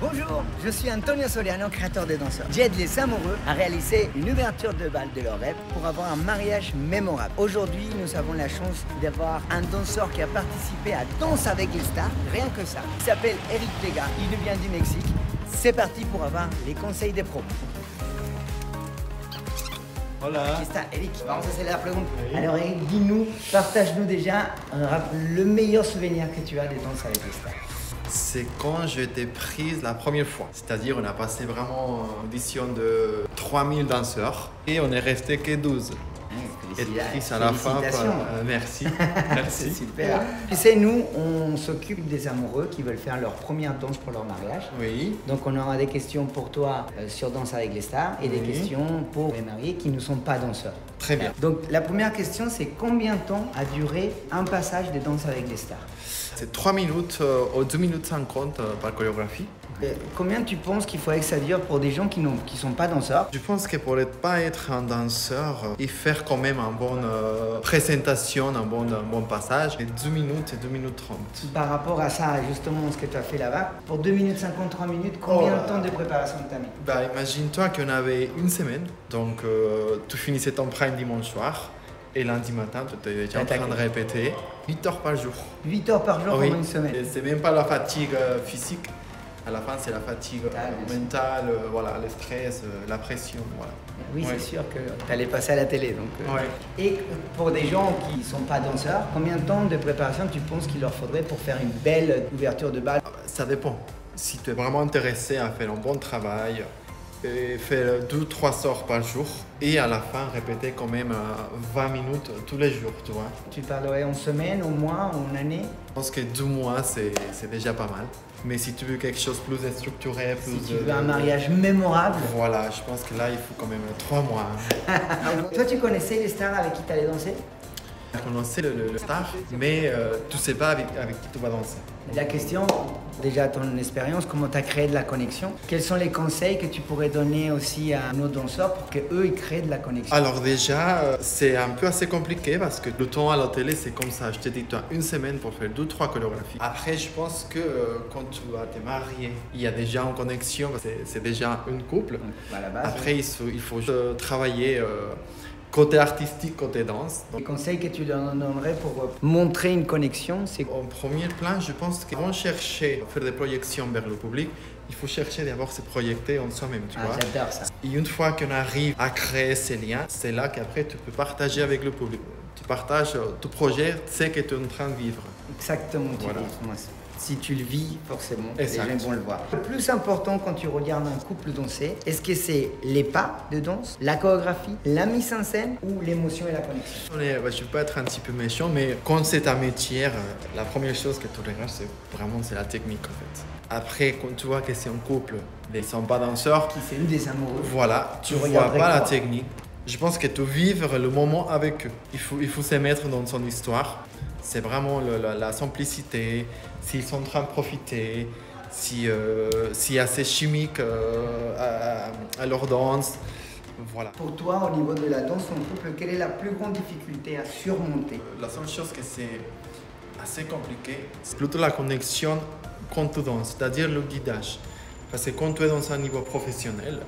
Bonjour, je suis Antonio Soliano, créateur des danseurs. J'aide les amoureux à réaliser une ouverture de bal de leur rêve pour avoir un mariage mémorable. Aujourd'hui, nous avons la chance d'avoir un danseur qui a participé à Danse avec les stars, rien que ça. Il s'appelle Eric Vega, il vient du Mexique. C'est parti pour avoir les conseils des pros. Hola. Aquí está, Eric. Vamos a hacer la pregunta. Oui. Alors Eric, dis-nous, partage-nous déjà le meilleur souvenir que tu as des Danses avec les stars. C'est quand j'ai été prise la première fois. C'est-à-dire, on a passé vraiment une audition de 3000 danseurs et on est resté que 12. Et triste à la fin. Merci. Merci. C'est super. Tu sais, nous, on s'occupe des amoureux qui veulent faire leur première danse pour leur mariage. Oui. Donc, on aura des questions pour toi sur Danse avec les stars et des questions pour les mariés qui ne sont pas danseurs. Très bien. Donc, la première question, c'est combien de temps a duré un passage de Danse avec les stars? C'est 3 minutes ou 2 minutes 50 par chorégraphie. Combien tu penses qu'il faudrait que ça dure pour des gens qui ne sont pas danseurs? Je pense que pour ne pas être un danseur et faire quand même une bonne présentation, un bon passage, 2 minutes et 2 minutes 30. Par rapport à ça, justement, ce que tu as fait là-bas, pour 2 minutes 50, 3 minutes, combien de temps de préparation tu as mis? Imagine-toi qu'on avait une semaine, donc tu finissais ton prime dimanche soir. Et lundi matin, tu étais déjà en train de répéter 8 heures par jour. 8 heures par jour pendant une semaine. Et c'est même pas la fatigue physique. À la fin, c'est la fatigue mentale, voilà, le stress, la pression. Voilà. Oui, c'est sûr que tu allais passer à la télé. Donc, Et pour des gens qui ne sont pas danseurs, combien de temps de préparation tu penses qu'il leur faudrait pour faire une belle ouverture de bal? Ça dépend. Si tu es vraiment intéressé à faire un bon travail, et faire 2-3 heures par jour et à la fin répéter quand même 20 minutes tous les jours, tu vois. Tu parlerais en semaine, au mois, en année? Je pense que 2 mois c'est déjà pas mal. Mais si tu veux quelque chose de plus structuré, si tu veux un mariage mémorable. Voilà, je pense que là il faut quand même 3 mois. Toi tu connaissais les stars avec qui tu allais danser? Je connaissais le star, mais tu ne sais pas avec qui tu vas danser. La question, déjà ton expérience, comment tu as créé de la connexion? Quels sont les conseils que tu pourrais donner aussi à nos danseurs pour qu'eux ils créent de la connexion? Alors déjà, c'est un peu assez compliqué parce que le temps à la télé c'est comme ça. Je t'ai dit, tu as une semaine pour faire 2-3 chorégraphies. Après, je pense que quand tu vas te marier, il y a déjà une connexion, c'est déjà un couple. À la base, après, il faut travailler côté artistique, côté danse. Les conseils que tu leur donnerais pour montrer une connexion, c'est... En premier plan, je pense qu'avant de chercher à faire des projections vers le public, il faut chercher d'abord se projeter en soi-même, tu vois. J'adore ça. Et une fois qu'on arrive à créer ces liens, c'est là qu'après tu peux partager avec le public. Tu partages ton projet, tu sais que tu es en train de vivre. Exactement, voilà. Si tu le vis, forcément, exact. Les gens vont le voir. Le plus important quand tu regardes un couple danser, est-ce que c'est les pas de danse, la chorégraphie, la mise en scène ou l'émotion et la connexion? Je ne vais pas être un petit peu méchant, mais quand c'est ta métier, la première chose que tu regardes, c'est la technique en fait. Après, quand tu vois que c'est un couple, ils ne sont pas danseurs, qui c'est une des amoureux, voilà, tu ne vois pas la technique. Je pense que tu vivre le moment avec eux. Il faut se mettre dans son histoire. C'est vraiment la simplicité, s'ils sont en train de profiter, s'il y a ces chimiques à leur danse. Voilà. Pour toi, au niveau de la danse en couple, quelle est la plus grande difficulté à surmonter? La seule chose que c'est assez compliqué, c'est plutôt la connexion quand tu danses, c'est-à-dire le guidage. Parce que quand tu es dans un niveau professionnel,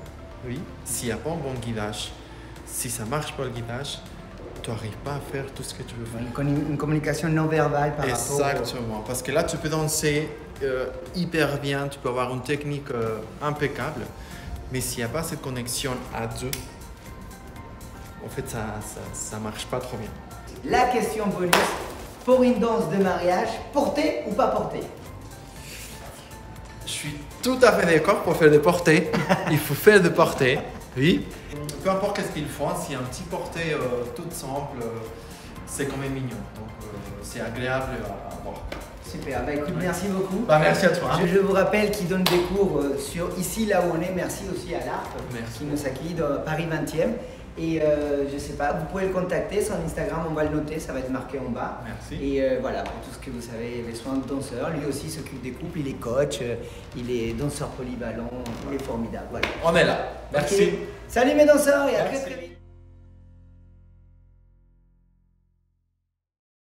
oui, s'il n'y a pas un bon guidage, si ça ne marche pas le guidage, tu n'arrives pas à faire tout ce que tu veux faire. Une communication non verbale par rapport... Exactement, parce que là tu peux danser hyper bien, tu peux avoir une technique impeccable, mais s'il n'y a pas cette connexion à deux, en fait ça marche pas trop bien. La question bonus, pour une danse de mariage, porter ou pas porter? Je suis tout à fait d'accord pour faire des portées, il faut faire des portées, oui. Peu importe ce qu'ils font, s'il y a un petit porté tout simple, c'est quand même mignon. Donc c'est agréable à voir. Super, écoute, merci beaucoup. Merci à toi. Je vous rappelle qu'il donne des cours ici, là où on est. Merci aussi à l'ARP qui nous accueille dans Paris 20e. Et je sais pas, vous pouvez le contacter, son Instagram, on va le noter, ça va être marqué en bas. Merci. Et voilà, pour tout ce que vous savez, les soins de danseur. Lui aussi s'occupe des couples, il est coach, il est danseur polyvalent, il est formidable. Voilà. On est là. Merci. Okay. Salut mes danseurs et à très vite.